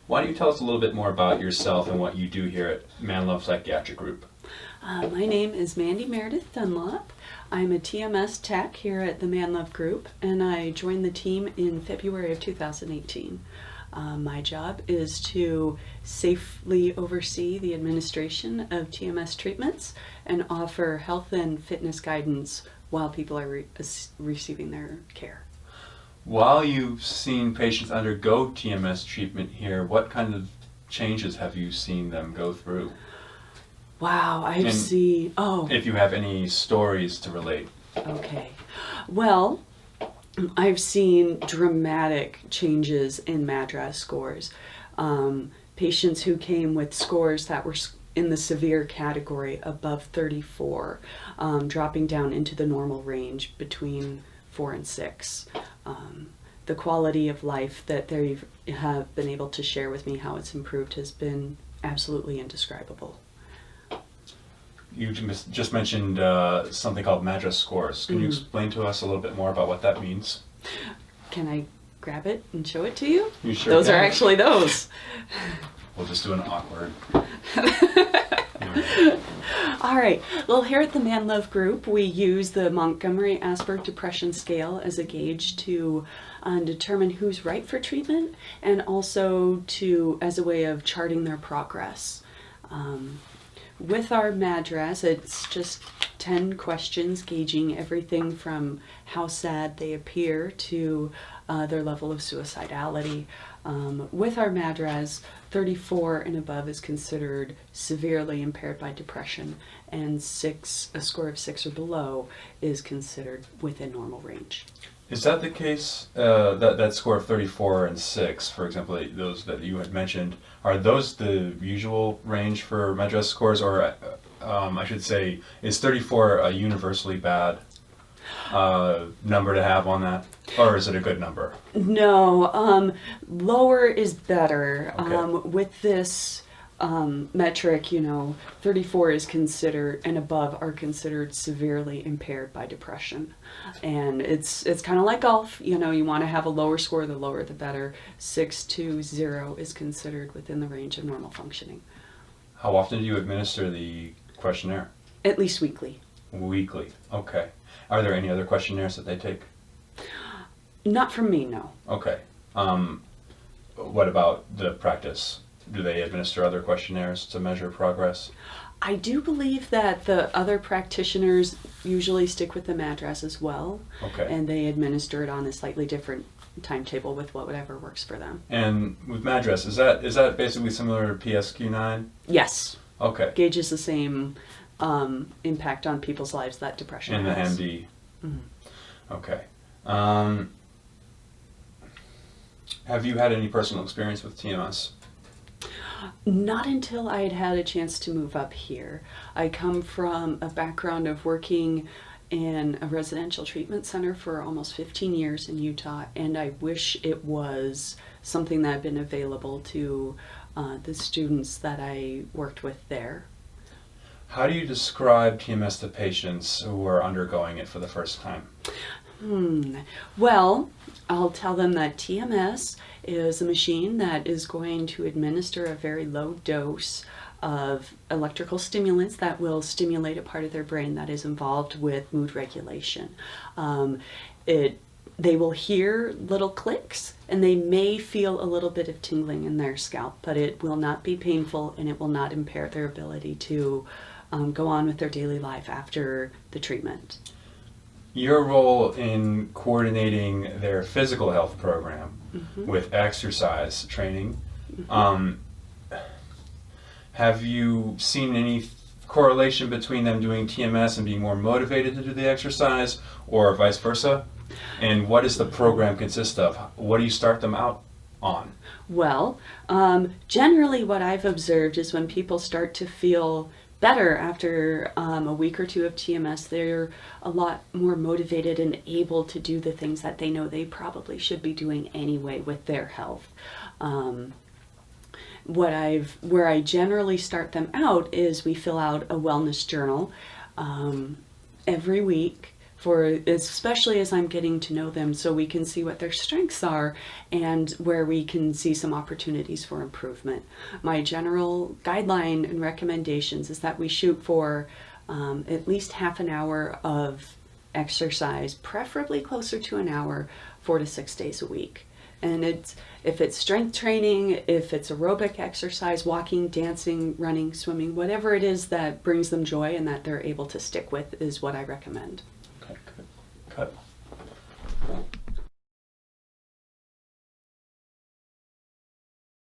Why don't you tell us a little bit more about yourself and what you do here at Manlove Psychiatric Group? My name is Meredith Dunlop. I'm a TMS tech here at the Manlove Group, and I joined the team in February of 2018. My job is to safely oversee the administration of TMS treatments and offer health and fitness guidance while people are receiving their care. While you've seen patients undergo TMS treatment here, what kind of changes have you seen them go through? Wow, If you have any stories to relate. Okay. Well, I've seen dramatic changes in MADRS scores. Patients who came with scores that were in the severe category above 34, dropping down into the normal range between 4 and 6. The quality of life that they have been able to share with me, how it's improved, has been absolutely indescribable. You just mentioned something called MADRS scores. Can you explain to us a little bit more about what that means? Can I grab it and show it to you? You sure Those can. are actually those. We'll just do an awkward. All right. Well, here at the Manlove Group, we use the Montgomery Asperger Depression Scale as a gauge to determine who's right for treatment, and also as a way of charting their progress. With our MADRS, it's just 10 questions gauging everything from how sad they appear to their level of suicidality. With our MADRS, 34 and above is considered severely impaired by depression, and a score of 6 or below is considered within normal range. Is that the case, that score of 34 and 6, for example, those that you had mentioned, are those the usual range for MADRS scores, or I should say, is 34 a universally bad number to have on that, or is it a good number? No, lower is better. Okay. With this metric, 34 is considered and above are considered severely impaired by depression. And it's kind of like golf, you want to have a lower score, the lower the better. 6 to 0 is considered within the range of normal functioning. How often do you administer the questionnaire? At least weekly. Weekly, okay. Are there any other questionnaires that they take? Not from me, no. Okay. What about the practice? Do they administer other questionnaires to measure progress? I do believe that the other practitioners usually stick with the MADRS as well. Okay. And they administer it on a slightly different timetable with whatever works for them. And with MADRS, is that basically similar to PSQ-9? Yes. Okay. Gauges the same impact on people's lives that depression And the has. HAM-D. Mm-hmm. Okay. Have you had any personal experience with TMS? Not until I had had a chance to move up here. I come from a background of working in a residential treatment center for almost 15 years in Utah, and I wish it was something that had been available to the students that I worked with there. How do you describe TMS to patients who are undergoing it for the first time? Well, I'll tell them that TMS is a machine that is going to administer a very low dose of electrical stimulants that will stimulate a part of their brain that is involved with mood regulation. They will hear little clicks, and they may feel a little bit of tingling in their scalp, but it will not be painful, and it will not impair their ability to go on with their daily life after the treatment. Your role in coordinating their physical health program with exercise training, have you seen any correlation between them doing TMS and being more motivated to do the exercise, or vice versa? And what does the program consist of? What do you start them out on? Well, generally what I've observed is when people start to feel better after a week or two of TMS, they're a lot more motivated and able to do the things that they know they probably should be doing anyway with their health. Where I generally start them out is we fill out a wellness journal every week especially as I'm getting to know them, so we can see what their strengths are and where we can see some opportunities for improvement. My general guideline and recommendations is that we shoot for at least half an hour of exercise, preferably closer to an hour, 4 to 6 days a week. And if it's strength training, if it's aerobic exercise, walking, dancing, running, swimming, whatever it is that brings them joy and that they're able to stick with is what I recommend. Okay, good. Cut.